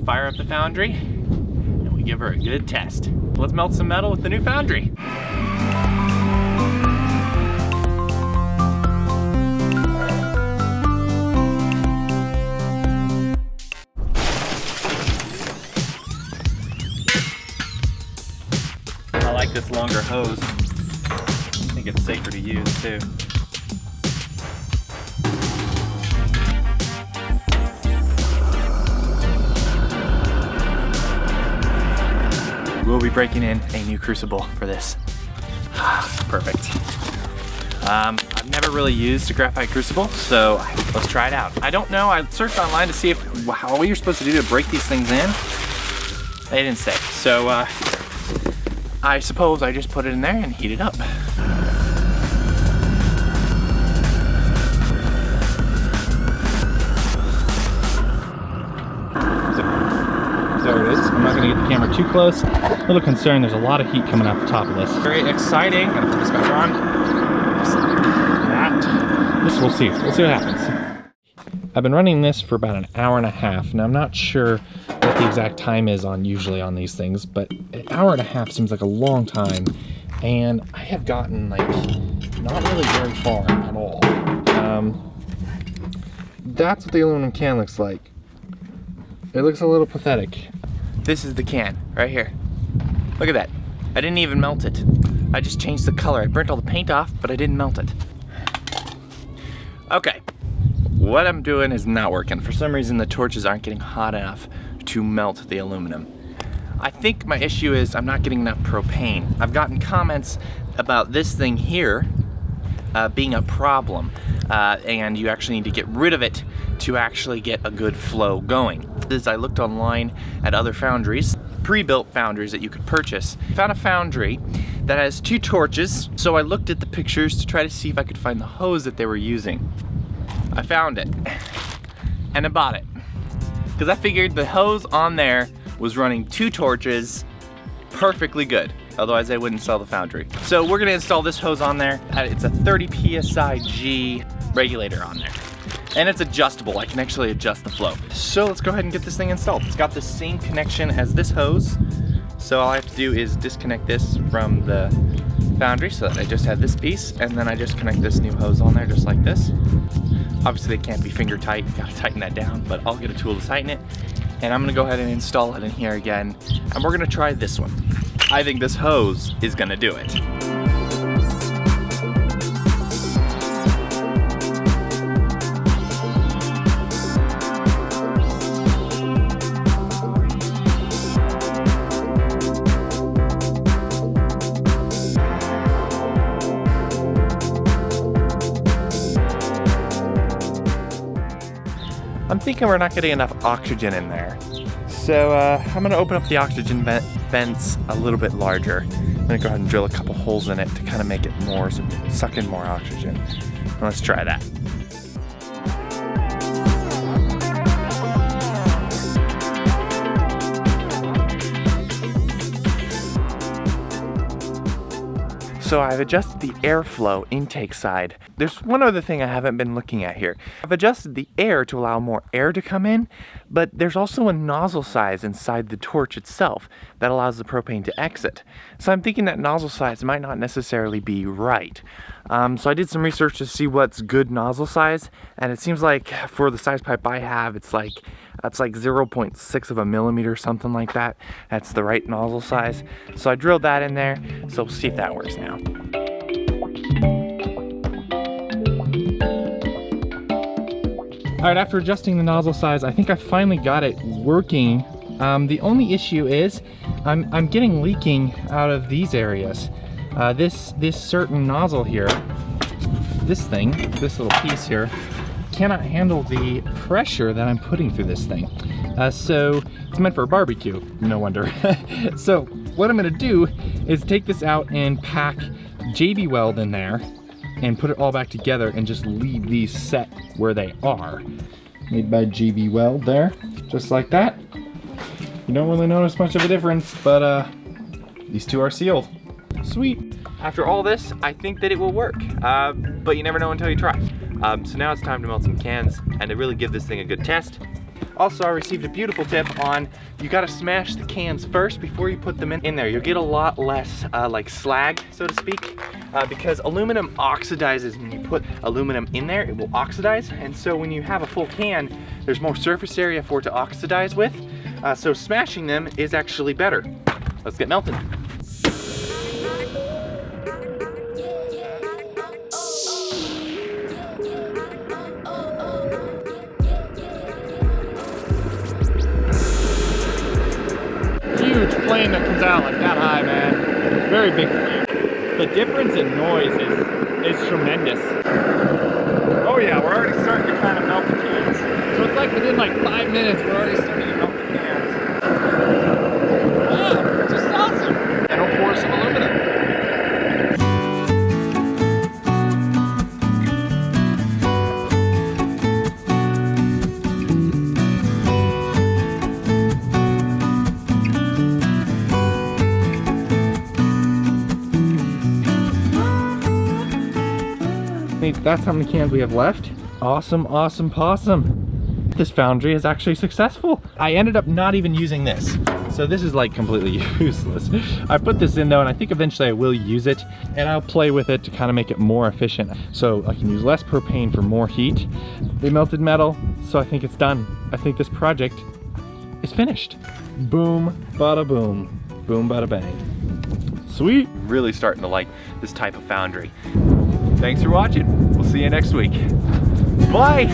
fire up the Foundry and we give her a good test. Let's melt some metal with the new Foundry. I like this longer hose. I think it's safer to use too. We'll be breaking in a new crucible for this. Perfect. I've never really used a graphite crucible, so let's try it out. I don't know, I searched online to see what you're supposed to do to break these things in. They didn't say. So I suppose I just put it in there and heat it up. There it is. I'm not gonna get the camera too close. A little concerned, there's a lot of heat coming out the top of this. Very exciting. Gotta put this back on. Just like that. This we'll see. We'll see what happens. I've been running this for about an hour and a half. Now I'm not sure what the exact time is usually on these things, but an hour and a half seems like a long time. And I have gotten like not really very far at all. That's what the aluminum can looks like. It looks a little pathetic. This is the can right here. Look at that. I didn't even melt it. I just changed the color. I burnt all the paint off, but I didn't melt it. Okay, what I'm doing is not working. For some reason, the torches aren't getting hot enough to melt the aluminum. I think my issue is I'm not getting enough propane. I've gotten comments about this thing here being a problem, and you actually need to get rid of it to actually get a good flow going. As I looked online at other foundries, pre-built foundries that you could purchase, found a foundry that has 2 torches, so I looked at the pictures to try to see if I could find the hose that they were using. I found it, and I bought it, because I figured the hose on there was running 2 torches perfectly good. Otherwise I wouldn't sell the Foundry. So we're gonna install this hose on there. It's a 30 PSI G regulator on there. And it's adjustable, I can actually adjust the flow. So let's go ahead and get this thing installed. It's got the same connection as this hose. So all I have to do is disconnect this from the Foundry so that I just have this piece, and then I just connect this new hose on there just like this. Obviously they can't be finger tight, you gotta tighten that down, but I'll get a tool to tighten it. And I'm gonna go ahead and install it in here again, and we're gonna try this one. I think this hose is gonna do it. I'm thinking we're not getting enough oxygen in there. So I'm gonna open up the oxygen vents a little bit larger. I'm gonna go ahead and drill a couple holes in it to kind of make it more, so suck in more oxygen. Let's try that. So I've adjusted the airflow intake side. There's one other thing I haven't been looking at here. I've adjusted the air to allow more air to come in, but there's also a nozzle size inside the torch itself that allows the propane to exit. So I'm thinking that nozzle size might not necessarily be right. So I did some research to see what's good nozzle size, and it seems like for the size pipe I have, it's like 0.6 of a millimeter, something like that. That's the right nozzle size. So I drilled that in there, so we'll see if that works now. All right, after adjusting the nozzle size, I think I finally got it working. The only issue is I'm getting leaking out of these areas. This certain nozzle here, this little piece here, cannot handle the pressure that I'm putting through this thing. So it's meant for a barbecue, no wonder. So what I'm gonna do is take this out and pack JB Weld in there and put it all back together and just leave these set where they are. Made by JB Weld there, just like that. You don't really notice much of a difference, but these two are sealed. Sweet. After all this, I think that it will work, but you never know until you try. So now it's time to melt some cans and to really give this thing a good test. Also, I received a beautiful tip on you gotta smash the cans first before you put them in there. You'll get a lot less like slag, so to speak, because aluminum oxidizes when you put aluminum in there. It will oxidize, and so when you have a full can, there's more surface area for it to oxidize with. So smashing them is actually better. Let's get melting. Huge flame that comes out like that high, man. Very big flame. The difference in noise is tremendous. Oh yeah, we're already starting to kind of melt the cans. So it's like within like 5 minutes, we're already starting to melt the cans. Oh, just awesome. And we'll pour some aluminum. That's how many cans we have left. Awesome, awesome, possum. This foundry is actually successful. I ended up not even using this. So this is like completely useless. I put this in though, and I think eventually I will use it, and I'll play with it to kind of make it more efficient. So I can use less propane for more heat. They melted metal, so I think it's done. I think this project is finished. Boom, bada boom, boom, bada bang. Sweet. Really starting to like this type of foundry. Thanks for watching. We'll see you next week. Bye.